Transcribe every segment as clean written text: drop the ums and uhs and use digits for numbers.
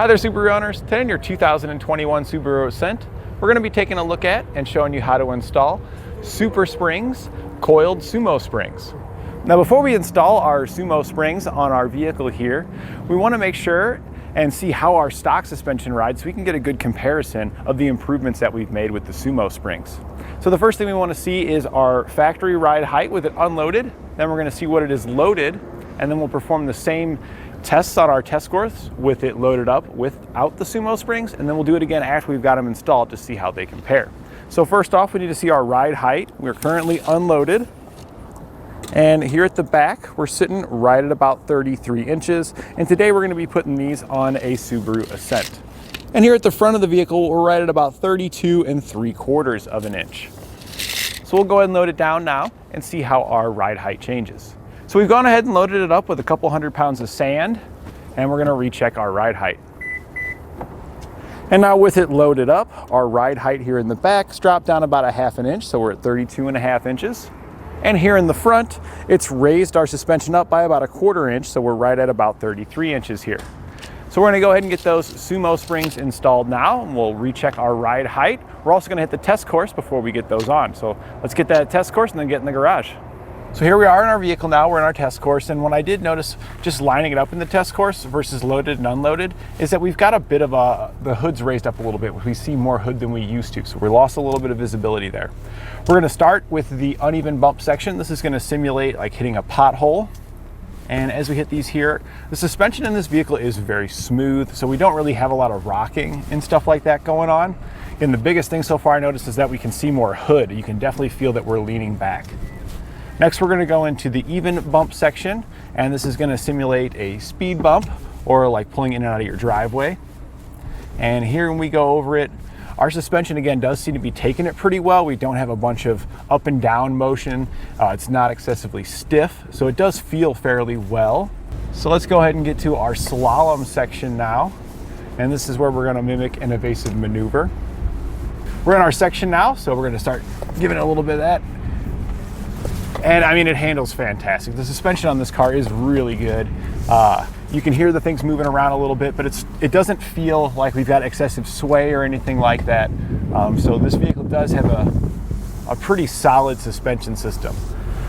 Hi there, Subaru owners. Today in your 2021 Subaru Ascent, we're going to be taking a look at and showing you how to install SuperSprings Coiled SumoSprings. Now, before we install our SumoSprings on our vehicle here, we want to make sure and see how our stock suspension rides so we can get a good comparison of the improvements that we've made with the SumoSprings. So the first thing we want to see is our factory ride height with it unloaded. Then we're going to see what it is loaded, and then we'll perform the same tests on our test course with it loaded up without the SumoSprings, and then we'll do it again after we've got them installed to see how they compare. So first off, we need to see our ride height. We're currently unloaded, and here at the back we're sitting right at about 33 inches, and today we're going to be putting these on a Subaru Ascent. And here at the front of the vehicle we're right at about 32 3/4 of an inch. So we'll go ahead and load it down now and see how our ride height changes. So we've gone ahead and loaded it up with a couple 100 pounds of sand, and we're gonna recheck our ride height. And now with it loaded up, our ride height here in the back's dropped down about a 1/2 inch, so we're at 32.5 inches. And here in the front, it's raised our suspension up by about a 1/4 inch, so we're right at about 33 inches here. So we're gonna go ahead and get those SumoSprings installed now, and we'll recheck our ride height. We're also gonna hit the test course before we get those on. So let's get that test course and then get in the garage. So here we are in our vehicle now, we're in our test course, and what I did notice just lining it up in the test course versus loaded and unloaded is that we've got a bit of the hood's raised up a little bit. We see more hood than we used to, so we lost a little bit of visibility there. We're gonna start with the uneven bump section. This is gonna simulate like hitting a pothole. And as we hit these here, the suspension in this vehicle is very smooth, so we don't really have a lot of rocking and stuff like that going on. And the biggest thing so far I noticed is that we can see more hood. You can definitely feel that we're leaning back. Next, we're gonna go into the even bump section, and this is gonna simulate a speed bump or like pulling in and out of your driveway. And here when we go over it, our suspension again does seem to be taking it pretty well. We don't have a bunch of up and down motion. It's not excessively stiff, so it does feel fairly well. So let's go ahead and get to our slalom section now. And this is where we're gonna mimic an evasive maneuver. We're in our section now, so we're gonna start giving it a little bit of that. And I mean, it handles fantastic. The suspension on this car is really good. You can hear the things moving around a little bit, but it doesn't feel like we've got excessive sway or anything like that. So this vehicle does have a pretty solid suspension system.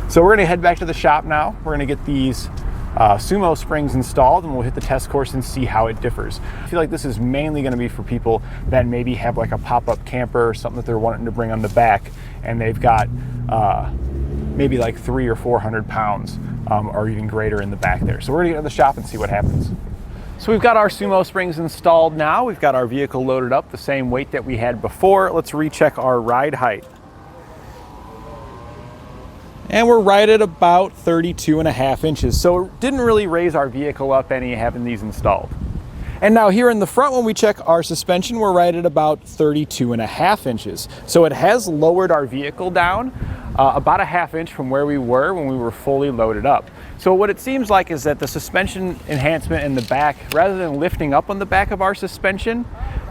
So we're gonna head back to the shop now. We're gonna get these SumoSprings installed, and we'll hit the test course and see how it differs. I feel like this is mainly gonna be for people that maybe have like a pop-up camper or something that they're wanting to bring on the back, and they've got maybe like 300 or 400 pounds or even greater in the back there. So we're gonna get to the shop and see what happens. So we've got our SumoSprings installed now. We've got our vehicle loaded up the same weight that we had before. Let's recheck our ride height. And we're right at about 32.5 inches. So it didn't really raise our vehicle up any having these installed. And now here in the front, when we check our suspension, we're right at about 32.5 inches. So it has lowered our vehicle down about a 1/2 inch from where we were when we were fully loaded up. So what it seems like is that the suspension enhancement in the back, rather than lifting up on the back of our suspension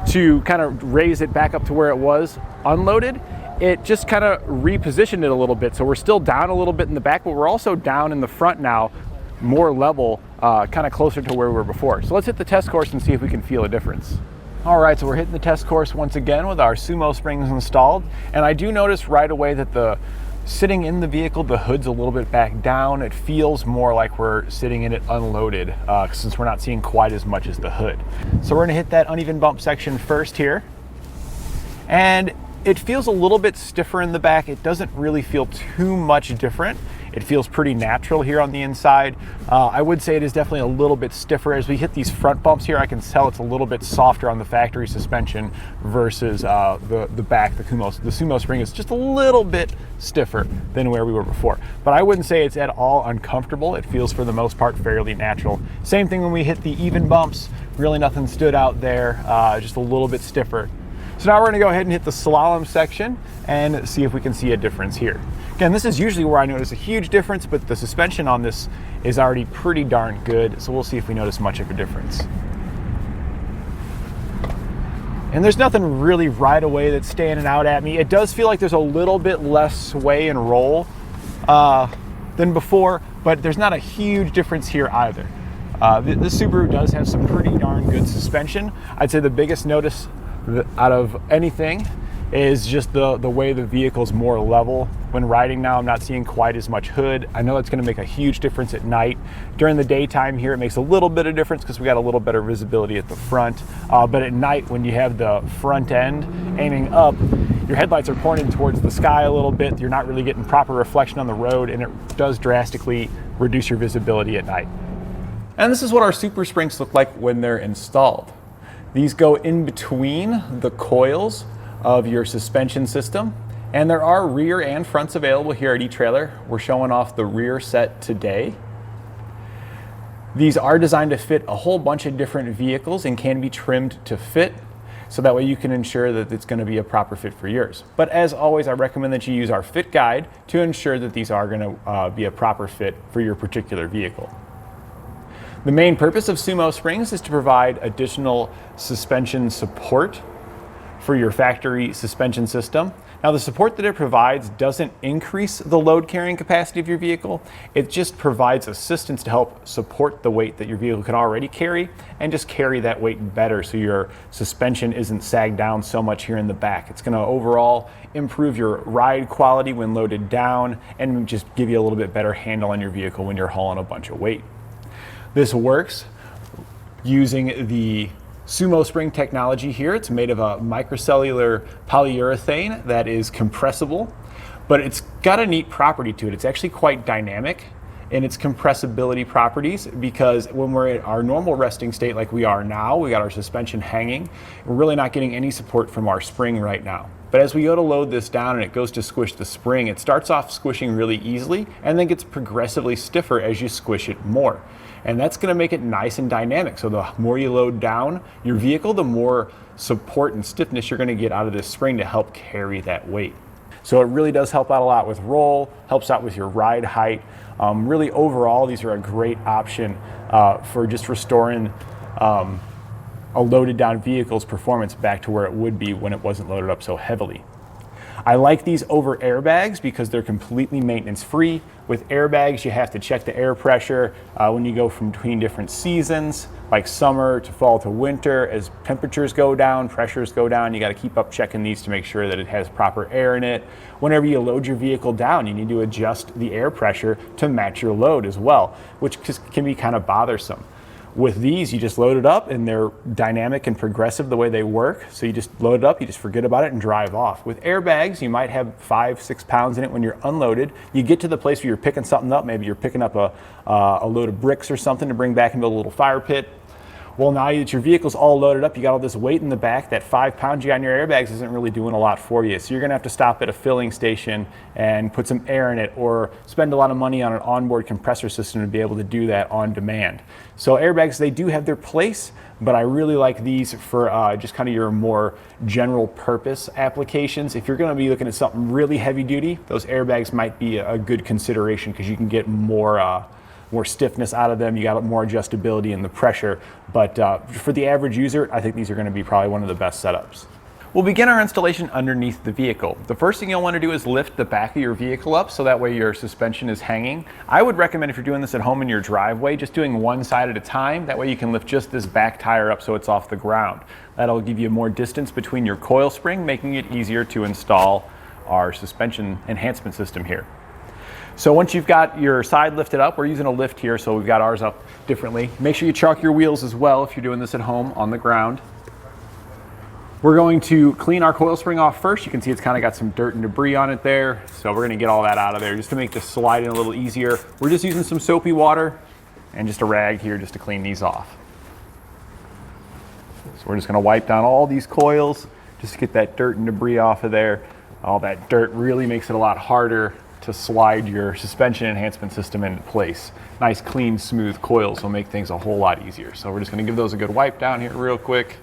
to kind of raise it back up to where it was unloaded, it just kind of repositioned it a little bit. So we're still down a little bit in the back, but we're also down in the front now, more level, kind of closer to where we were before. So let's hit the test course and see if we can feel a difference. All right, so we're hitting the test course once again with our SumoSprings installed. And I do notice right away that sitting in the vehicle, the hood's a little bit back down. It feels more like we're sitting in it unloaded since we're not seeing quite as much as the hood. So we're gonna hit that uneven bump section first here. And it feels a little bit stiffer in the back. It doesn't really feel too much different. It feels pretty natural here on the inside. I would say it is definitely a little bit stiffer. As we hit these front bumps here, I can tell it's a little bit softer on the factory suspension versus the back. The SumoSpring is just a little bit stiffer than where we were before. But I wouldn't say it's at all uncomfortable. It feels for the most part fairly natural. Same thing when we hit the even bumps. Really nothing stood out there, just a little bit stiffer. So now we're gonna go ahead and hit the slalom section and see if we can see a difference here. Again, this is usually where I notice a huge difference, but the suspension on this is already pretty darn good, so we'll see if we notice much of a difference. And there's nothing really right away that's standing out at me. It does feel like there's a little bit less sway and roll than before, but there's not a huge difference here either. This Subaru does have some pretty darn good suspension. I'd say the biggest notice out of anything is just the way the vehicle's more level. When riding now, I'm not seeing quite as much hood. I know that's gonna make a huge difference at night. During the daytime here, it makes a little bit of difference because we got a little better visibility at the front. But at night, when you have the front end aiming up, your headlights are pointed towards the sky a little bit. You're not really getting proper reflection on the road, and it does drastically reduce your visibility at night. And this is what our SuperSprings look like when they're installed. These go in between the coils of your suspension system, and there are rear and fronts available here at eTrailer. We're showing off the rear set today. These are designed to fit a whole bunch of different vehicles and can be trimmed to fit, so that way you can ensure that it's going to be a proper fit for yours. But as always, I recommend that you use our fit guide to ensure that these are going to be a proper fit for your particular vehicle. The main purpose of SumoSprings is to provide additional suspension support for your factory suspension system. Now, the support that it provides doesn't increase the load carrying capacity of your vehicle. It just provides assistance to help support the weight that your vehicle can already carry and just carry that weight better so your suspension isn't sagged down so much here in the back. It's gonna overall improve your ride quality when loaded down and just give you a little bit better handle on your vehicle when you're hauling a bunch of weight. This works using the SumoSpring technology here. It's made of a microcellular polyurethane that is compressible, but it's got a neat property to it. It's actually quite dynamic in its compressibility properties, because when we're at our normal resting state like we are now, we got our suspension hanging, we're really not getting any support from our spring right now. But as we go to load this down and it goes to squish the spring, it starts off squishing really easily and then gets progressively stiffer as you squish it more. And that's gonna make it nice and dynamic. So the more you load down your vehicle, the more support and stiffness you're gonna get out of this spring to help carry that weight. So it really does help out a lot with roll, helps out with your ride height. Really overall, these are a great option for just restoring a loaded down vehicle's performance back to where it would be when it wasn't loaded up so heavily. I like these over airbags because they're completely maintenance free. With airbags, you have to check the air pressure when you go from between different seasons, like summer to fall to winter. As temperatures go down, pressures go down, you got to keep up checking these to make sure that it has proper air in it. Whenever you load your vehicle down, you need to adjust the air pressure to match your load as well, which can be kind of bothersome. With these, you just load it up and they're dynamic and progressive the way they work. So you just load it up, you just forget about it and drive off. With airbags, you might have 5-6 pounds in it when you're unloaded. You get to the place where you're picking something up, maybe you're picking up a load of bricks or something to bring back into a little fire pit. Well, now that your vehicle's all loaded up, you got all this weight in the back, that 5 pounds you got in your airbags isn't really doing a lot for you. So you're gonna have to stop at a filling station and put some air in it, or spend a lot of money on an onboard compressor system to be able to do that on demand. So airbags, they do have their place, but I really like these for just kind of your more general purpose applications. If you're gonna be looking at something really heavy duty, those airbags might be a good consideration because you can get more stiffness out of them, you got more adjustability in the pressure. But for the average user, I think these are gonna be probably one of the best setups. We'll begin our installation underneath the vehicle. The first thing you'll want to do is lift the back of your vehicle up so that way your suspension is hanging. I would recommend, if you're doing this at home in your driveway, just doing one side at a time. That way you can lift just this back tire up so it's off the ground. That'll give you more distance between your coil spring, making it easier to install our suspension enhancement system here. So once you've got your side lifted up, we're using a lift here, so we've got ours up differently. Make sure you chalk your wheels as well if you're doing this at home on the ground. We're going to clean our coil spring off first. You can see it's kind of got some dirt and debris on it there. So we're gonna get all that out of there just to make this sliding a little easier. We're just using some soapy water and just a rag here just to clean these off. So we're just gonna wipe down all these coils just to get that dirt and debris off of there. All that dirt really makes it a lot harder to slide your suspension enhancement system into place. Nice, clean, smooth coils will make things a whole lot easier. So we're just gonna give those a good wipe down here real quick.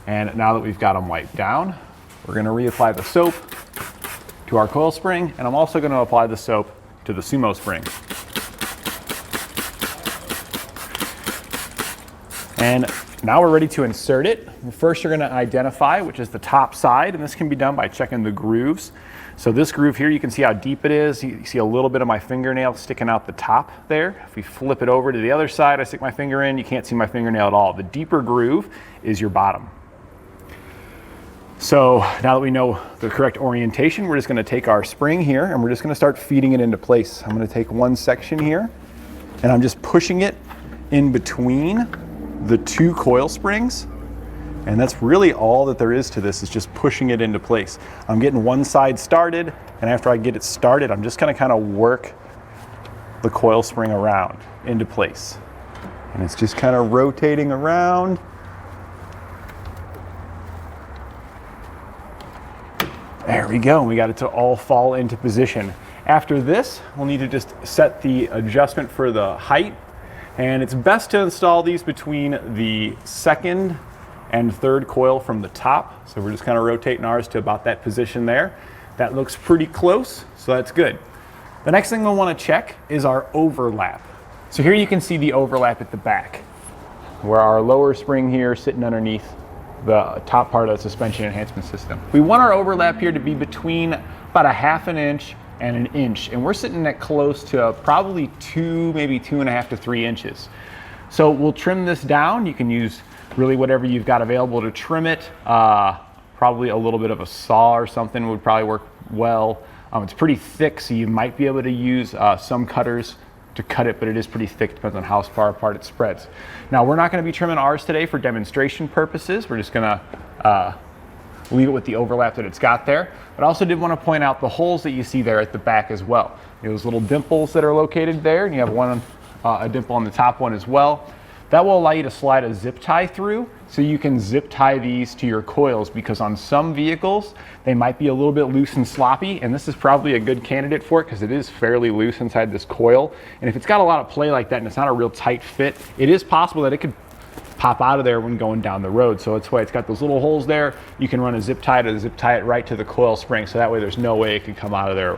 And now that we've got them wiped down, we're gonna reapply the soap to our coil spring, and I'm also gonna apply the soap to the SumoSprings. And now we're ready to insert it. First, you're going to identify which is the top side, and this can be done by checking the grooves. So this groove here, you can see how deep it is. You see a little bit of my fingernail sticking out the top there. If we flip it over to the other side, I stick my finger in, you can't see my fingernail at all. The deeper groove is your bottom. So now that we know the correct orientation, we're just going to take our spring here and we're just going to start feeding it into place. I'm going to take one section here and I'm just pushing it in between the two coil springs. And that's really all that there is to this, is just pushing it into place. I'm getting one side started, and after I get it started, I'm just going to kind of work the coil spring around into place. And it's just kind of rotating around. There we go, we got it to all fall into position. After this, we'll need to just set the adjustment for the height. And it's best to install these between the second and third coil from the top. So we're just kind of rotating ours to about that position there. That looks pretty close, so that's good. The next thing we'll want to check is our overlap. So here you can see the overlap at the back, where our lower spring here is sitting underneath the top part of the suspension enhancement system. We want our overlap here to be between about 1/2 inch and 1 inch, and we're sitting at close to probably 2, maybe 2.5 to 3 inches. So we'll trim this down. You can use really whatever you've got available to trim it. Probably a little bit of a saw or something would probably work well. It's pretty thick, so you might be able to use some cutters to cut it, but it is pretty thick, depends on how far apart it spreads. Now, we're not going to be trimming ours today for demonstration purposes. We're just going to leave it with the overlap that it's got there. But I also did want to point out the holes that you see there at the back as well. Those little dimples that are located there, and you have one, a dimple on the top one as well. That will allow you to slide a zip tie through, so you can zip tie these to your coils, because on some vehicles they might be a little bit loose and sloppy, and this is probably a good candidate for it because it is fairly loose inside this coil. And if it's got a lot of play like that and it's not a real tight fit, it is possible that it could pop out of there when going down the road. So that's why it's got those little holes there. You can run a zip tie to zip tie it right to the coil spring, so that way there's no way it can come out of there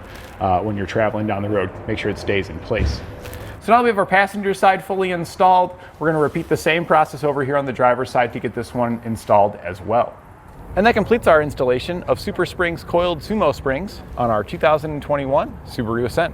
when you're traveling down the road. Make sure it stays in place. So now we have our passenger side fully installed. We're going to repeat the same process over here on the driver's side to get this one installed as well. And that completes our installation of SuperSprings Coiled SumoSprings on our 2021 Subaru Ascent.